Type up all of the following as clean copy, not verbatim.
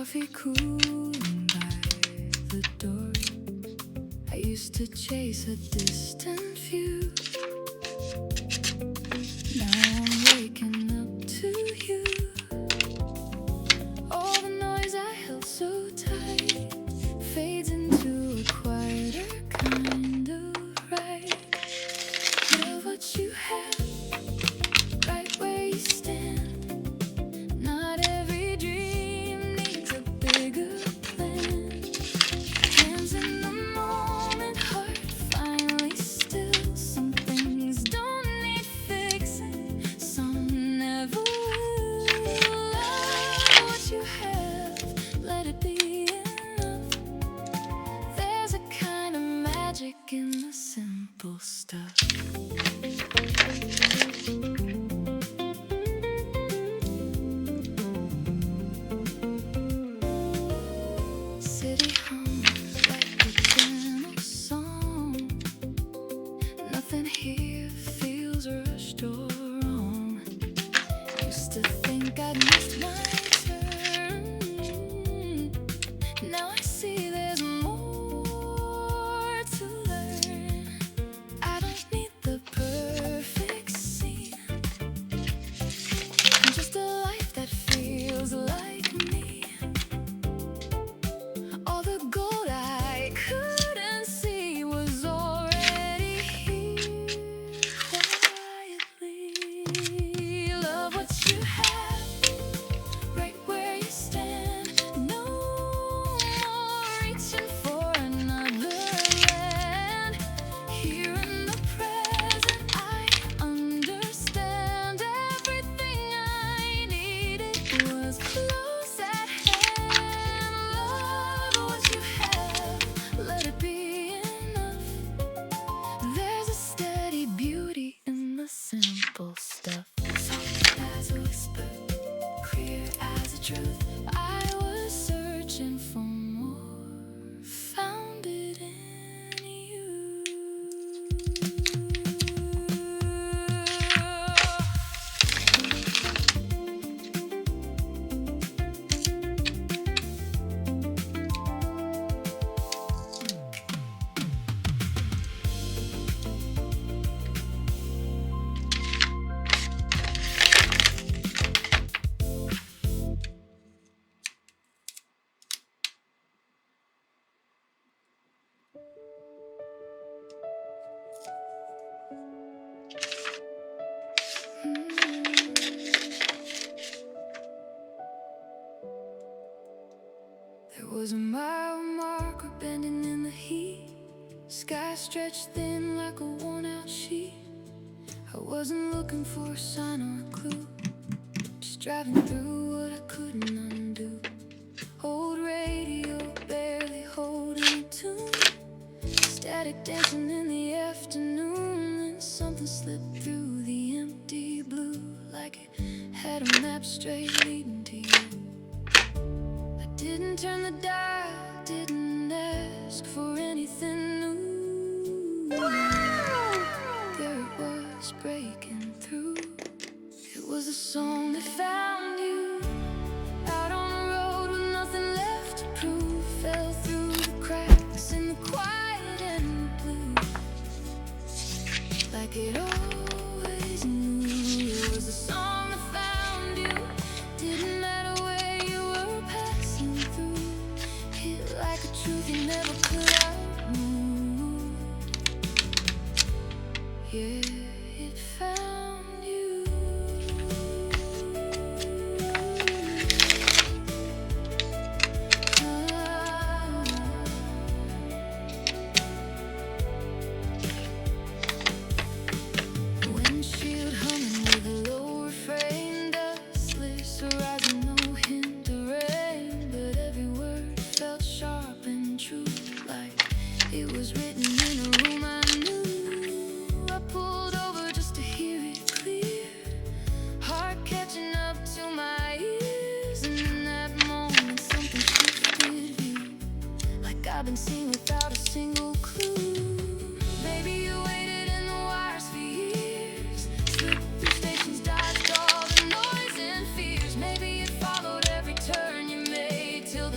coffee cooling by the door. I used to chase a distant view. Now I'm waking up to you. All the noise I held so tight fades into a quieter kind of right. Love what you have, right where you stand. Not every dream needs a bigger plan. Hands in the moment, heart finally still. Some things don't need fixing, some never will. Love what you have, let it be enough. There's a kind of magic in the simple stuff. City hums like a gentle song. Nothing here feels rushed or wrong. Used to think I'd missed my turn. Now I see there's more to learn. I don't need the perfect scene, just a life that feels like me. All the gold I couldn't see was already here quietly. Love what you have, right where you stand. No more reaching for another land. Here in the present, I understand. Everything I needed was close at hand. Love what you have, let it be enough. There's a steady beauty in the simple stuff. Soft as a whisper, clear as a truth. I was searching for more, found it in you. There was a mile marker bending in the heat. Sky stretched thin like a worn-out sheet. I wasn't looking for a sign or a clue, just driving through what I couldn't undo. Old radio barely holding a tune, static dancing in the afternoon. And something slipped through the empty blue, like it had a map straight leading to you. I didn't turn the dial, didn't ask for anything new. There it was, breaking through. It was a song that found you out on the road with nothing left to prove. Fell through the cracks in the quiet and the blue, like it always knew. It was a song that found you. Didn't matter where you were passing through. Hit like a truth you never could outmove. Yeah, it found you. Windshield humming with a low refrain, dustless horizon, no hint of rain. But every word felt sharp and true, like it was written in a room I knew. I pulled over just to hear it clear, heart catching up to my ears. And in that moment something shifted view, like I've been seeing without a single clue. Maybe you waited in the wires for years, slipped through stations, dodged all the noise and fears. Maybe it followed every turn you made till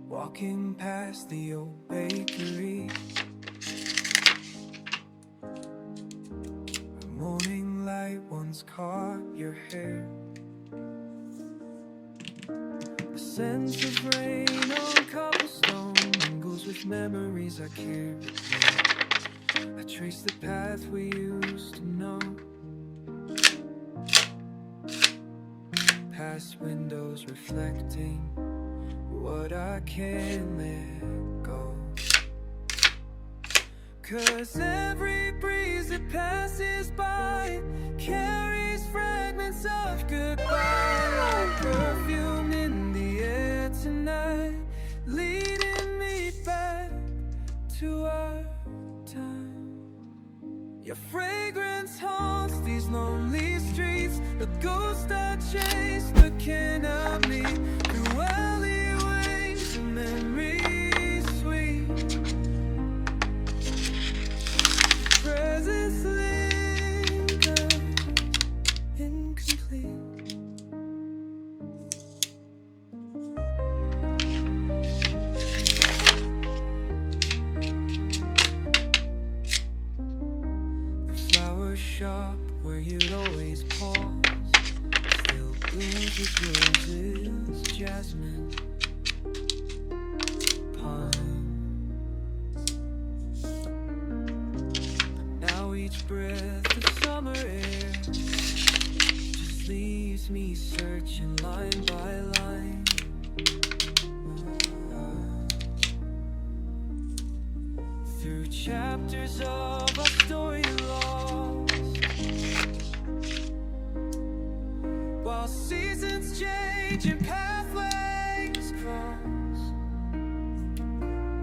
Walking past the old bakery, the morning light once caught your hair. The scent of rain on cobblestone mingles with memories I carry. I trace the path we used to know, past windows reflecting what I can't let go. 'Cause every breeze that passes by carries fragments of goodbye, like perfume in the air tonight, leading me back to our time. Your fragrance haunts these lonely streets, a ghost I chase looking at me through alleyways and memories sweet. Presence lingers incomplete. The flower shop where you'd always pause still blooms with roses, jasmine, pine. Now each breath of summer air just leaves me searching line by line. Through chapters of our story lost, while seasons change and pathways cross,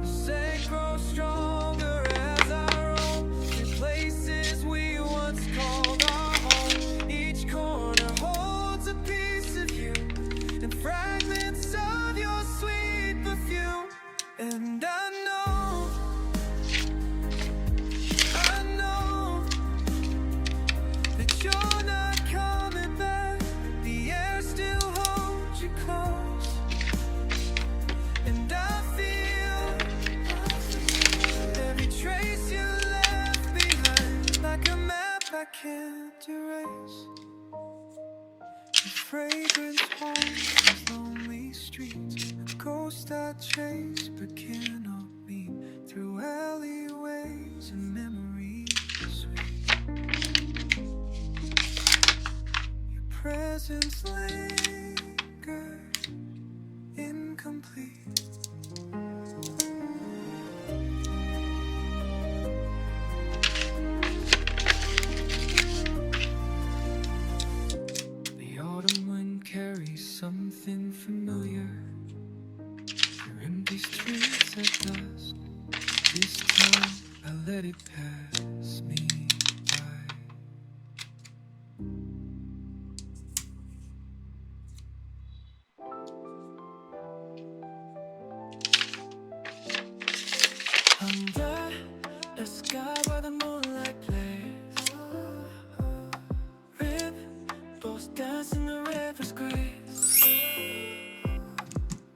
the scent grows stronger as I roam in places we once called our home. Each corner holds a piece of you and fragments of your sweet perfume. And I know that you're not coming back. The air still holds you close, and I feel every trace you left behind, like a map I can't erase. The fragrance haunts these lonely streets, a ghost I chase but cannot meet, through alleyways and memories sweet. Your presence lingers incomplete. The autumn wind carries something familiar through empty streets at dusk. This time I let it pass me by. Under the sky where the moonlight plays, ripples dance in the river's grace.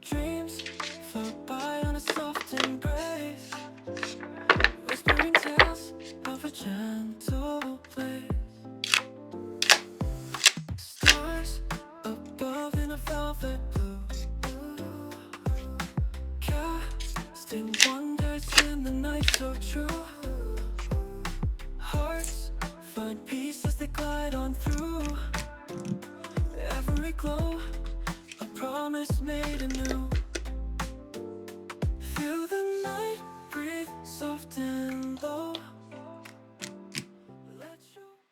Dreams float by on a soft embrace, whispering tales of a gentle place. Stars above in a velvet blue, casting wonders in the night so true. Hearts find peace as they glide on through. Every glow, a promise made anew.